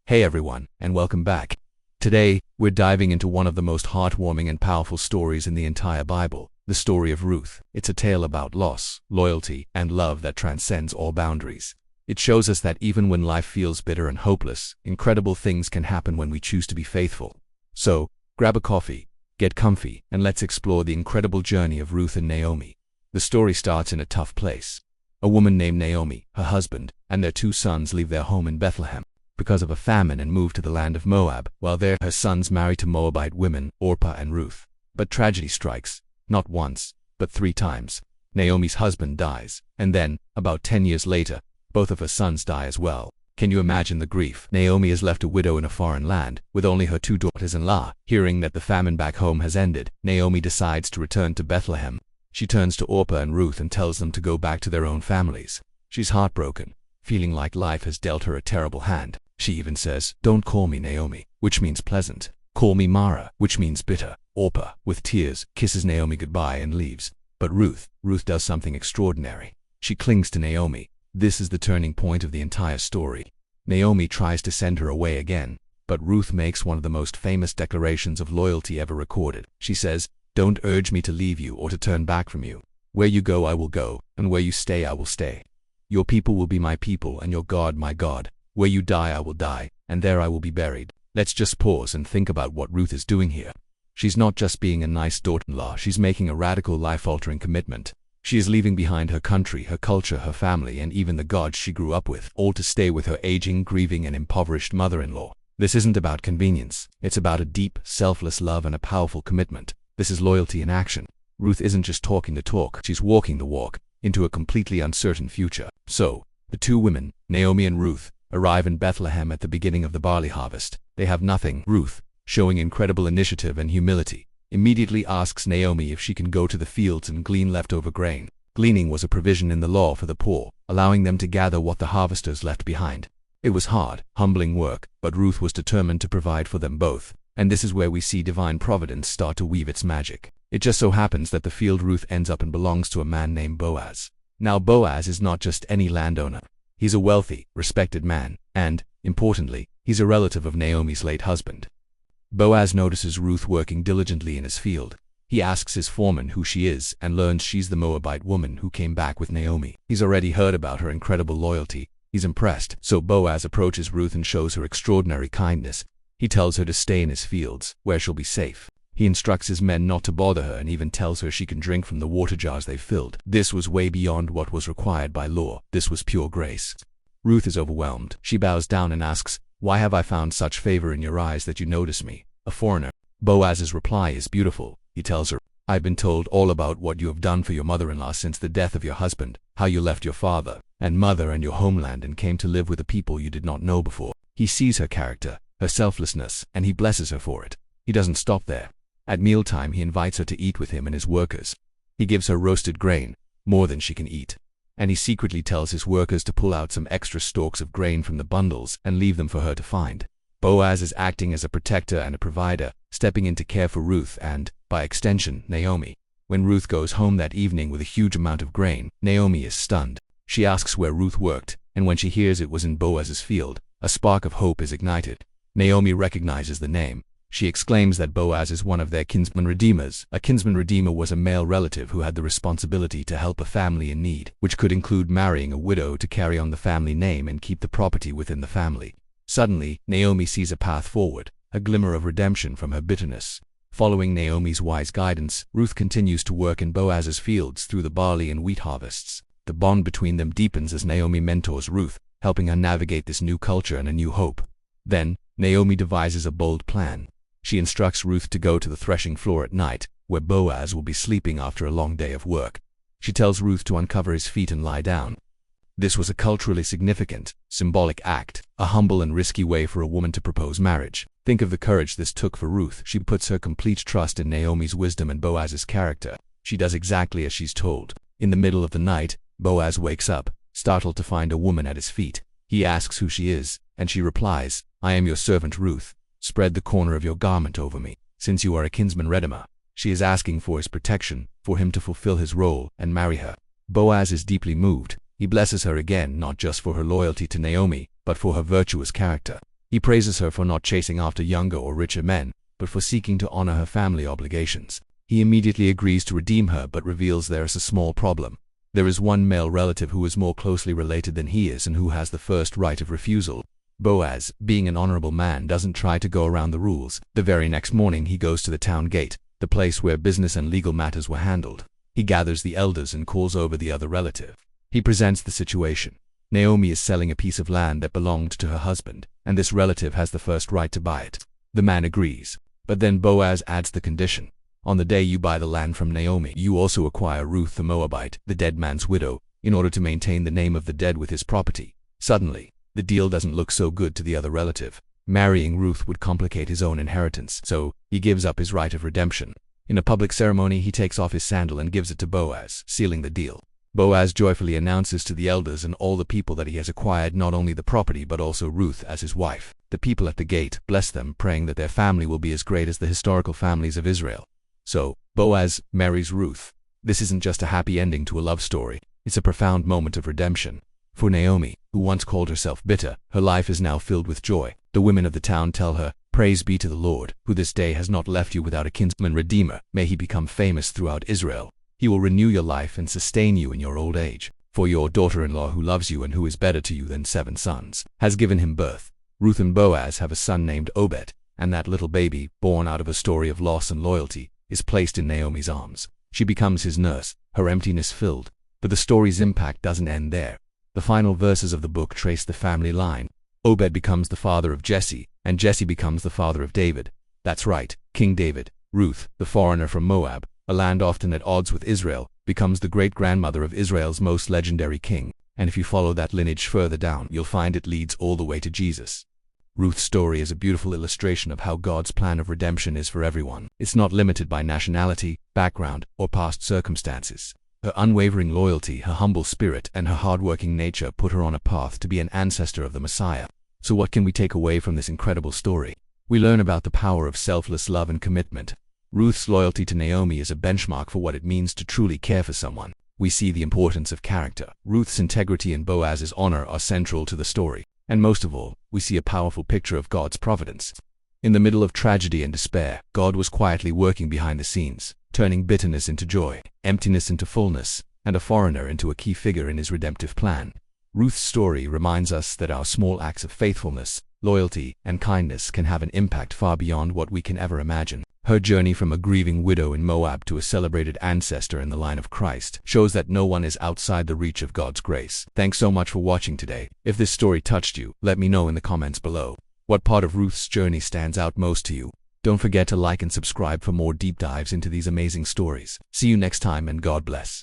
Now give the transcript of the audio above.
Hey everyone, and welcome back. Today, we're diving into one of the most heartwarming and powerful stories in the entire Bible, the story of Ruth. It's a tale about loss, loyalty, and love that transcends all boundaries. It shows us that even when life feels bitter and hopeless, incredible things can happen when we choose to be faithful. So, grab a coffee, get comfy, and let's explore the incredible journey of Ruth and Naomi. The story starts in a tough place. A woman named Naomi, her husband, and their 2 sons leave their home in Bethlehem because of a famine and move to the land of Moab. While there, her sons marry to Moabite women, Orpah and Ruth. But tragedy strikes, not once, but 3 times. Naomi's husband dies, and then, about 10 years later, both of her sons die as well. Can you imagine the grief? Naomi is left a widow in a foreign land, with only her 2 daughters-in-law. Hearing that the famine back home has ended, Naomi decides to return to Bethlehem. She turns to Orpah and Ruth and tells them to go back to their own families. She's heartbroken, feeling like life has dealt her a terrible hand. She even says, "Don't call me Naomi," which means pleasant. "Call me Mara," which means bitter. Orpah, with tears, kisses Naomi goodbye and leaves. But Ruth does something extraordinary. She clings to Naomi. This is the turning point of the entire story. Naomi tries to send her away again, but Ruth makes one of the most famous declarations of loyalty ever recorded. She says, "Don't urge me to leave you or to turn back from you. Where you go I will go, and where you stay I will stay. Your people will be my people, and your God my God. Where you die I will die, and there I will be buried." Let's just pause and think about what Ruth is doing here. She's not just being a nice daughter-in-law, she's making a radical life-altering commitment. She is leaving behind her country, her culture, her family, and even the gods she grew up with, all to stay with her aging, grieving, and impoverished mother-in-law. This isn't about convenience. It's about a deep, selfless love and a powerful commitment. This is loyalty in action. Ruth isn't just talking the talk, she's walking the walk into a completely uncertain future. So, the 2 women, Naomi and Ruth, arrive in Bethlehem at the beginning of the barley harvest. They have nothing. Ruth, showing incredible initiative and humility, immediately asks Naomi if she can go to the fields and glean leftover grain. Gleaning was a provision in the law for the poor, allowing them to gather what the harvesters left behind. It was hard, humbling work, but Ruth was determined to provide for them both. And this is where we see divine providence start to weave its magic. It just so happens that the field Ruth ends up in belongs to a man named Boaz. Now Boaz is not just any landowner. He's a wealthy, respected man, and, importantly, he's a relative of Naomi's late husband. Boaz notices Ruth working diligently in his field. He asks his foreman who she is and learns she's the Moabite woman who came back with Naomi. He's already heard about her incredible loyalty. He's impressed. So Boaz approaches Ruth and shows her extraordinary kindness. He tells her to stay in his fields, where she'll be safe. He instructs his men not to bother her and even tells her she can drink from the water jars they've filled. This was way beyond what was required by law. This was pure grace. Ruth is overwhelmed. She bows down and asks, "Why have I found such favor in your eyes that you notice me, a foreigner?" Boaz's reply is beautiful. He tells her, "I've been told all about what you have done for your mother-in-law since the death of your husband, how you left your father and mother and your homeland and came to live with a people you did not know before." He sees her character, her selflessness, and he blesses her for it. He doesn't stop there. At mealtime he invites her to eat with him and his workers. He gives her roasted grain, more than she can eat. And he secretly tells his workers to pull out some extra stalks of grain from the bundles and leave them for her to find. Boaz is acting as a protector and a provider, stepping in to care for Ruth and, by extension, Naomi. When Ruth goes home that evening with a huge amount of grain, Naomi is stunned. She asks where Ruth worked, and when she hears it was in Boaz's field, a spark of hope is ignited. Naomi recognizes the name. She exclaims that Boaz is one of their Kinsman-Redeemers. A Kinsman-Redeemer was a male relative who had the responsibility to help a family in need, which could include marrying a widow to carry on the family name and keep the property within the family. Suddenly, Naomi sees a path forward, a glimmer of redemption from her bitterness. Following Naomi's wise guidance, Ruth continues to work in Boaz's fields through the barley and wheat harvests. The bond between them deepens as Naomi mentors Ruth, helping her navigate this new culture and a new hope. Then, Naomi devises a bold plan. She instructs Ruth to go to the threshing floor at night, where Boaz will be sleeping after a long day of work. She tells Ruth to uncover his feet and lie down. This was a culturally significant, symbolic act, a humble and risky way for a woman to propose marriage. Think of the courage this took for Ruth. She puts her complete trust in Naomi's wisdom and Boaz's character. She does exactly as she's told. In the middle of the night, Boaz wakes up, startled to find a woman at his feet. He asks who she is, and she replies, "I am your servant Ruth. Spread the corner of your garment over me, since you are a Kinsman-Redeemer." She is asking for his protection, for him to fulfill his role and marry her. Boaz is deeply moved. He blesses her again, not just for her loyalty to Naomi, but for her virtuous character. He praises her for not chasing after younger or richer men, but for seeking to honor her family obligations. He immediately agrees to redeem her but reveals there is a small problem. There is one male relative who is more closely related than he is and who has the first right of refusal. Boaz, being an honorable man, doesn't try to go around the rules. The very next morning he goes to the town gate, the place where business and legal matters were handled. He gathers the elders and calls over the other relative. He presents the situation. Naomi is selling a piece of land that belonged to her husband, and this relative has the first right to buy it. The man agrees, but then Boaz adds the condition. On the day you buy the land from Naomi, you also acquire Ruth the Moabite, the dead man's widow, in order to maintain the name of the dead with his property. Suddenly, the deal doesn't look so good to the other relative. Marrying Ruth would complicate his own inheritance, so he gives up his right of redemption. In a public ceremony, he takes off his sandal and gives it to Boaz, sealing the deal. Boaz joyfully announces to the elders and all the people that he has acquired not only the property but also Ruth as his wife. The people at the gate bless them, praying that their family will be as great as the historical families of Israel. So, Boaz marries Ruth. This isn't just a happy ending to a love story, it's a profound moment of redemption. For Naomi, who once called herself bitter, her life is now filled with joy. The women of the town tell her, "Praise be to the Lord, who this day has not left you without a kinsman-redeemer. May he become famous throughout Israel. He will renew your life and sustain you in your old age. For your daughter-in-law who loves you and who is better to you than 7 sons, has given him birth." Ruth and Boaz have a son named Obed, and that little baby, born out of a story of loss and loyalty, is placed in Naomi's arms. She becomes his nurse, her emptiness filled. But the story's impact doesn't end there. The final verses of the book trace the family line. Obed becomes the father of Jesse, and Jesse becomes the father of David. That's right, King David. Ruth, the foreigner from Moab, a land often at odds with Israel, becomes the great-grandmother of Israel's most legendary king. And if you follow that lineage further down, you'll find it leads all the way to Jesus. Ruth's story is a beautiful illustration of how God's plan of redemption is for everyone. It's not limited by nationality, background, or past circumstances. Her unwavering loyalty, her humble spirit, and her hard-working nature put her on a path to be an ancestor of the Messiah. So what can we take away from this incredible story? We learn about the power of selfless love and commitment. Ruth's loyalty to Naomi is a benchmark for what it means to truly care for someone. We see the importance of character. Ruth's integrity and Boaz's honor are central to the story. And most of all, we see a powerful picture of God's providence. In the middle of tragedy and despair, God was quietly working behind the scenes, turning bitterness into joy, emptiness into fullness, and a foreigner into a key figure in his redemptive plan. Ruth's story reminds us that our small acts of faithfulness, loyalty, and kindness can have an impact far beyond what we can ever imagine. Her journey from a grieving widow in Moab to a celebrated ancestor in the line of Christ shows that no one is outside the reach of God's grace. Thanks so much for watching today. If this story touched you, let me know in the comments below. What part of Ruth's journey stands out most to you? Don't forget to like and subscribe for more deep dives into these amazing stories. See you next time and God bless.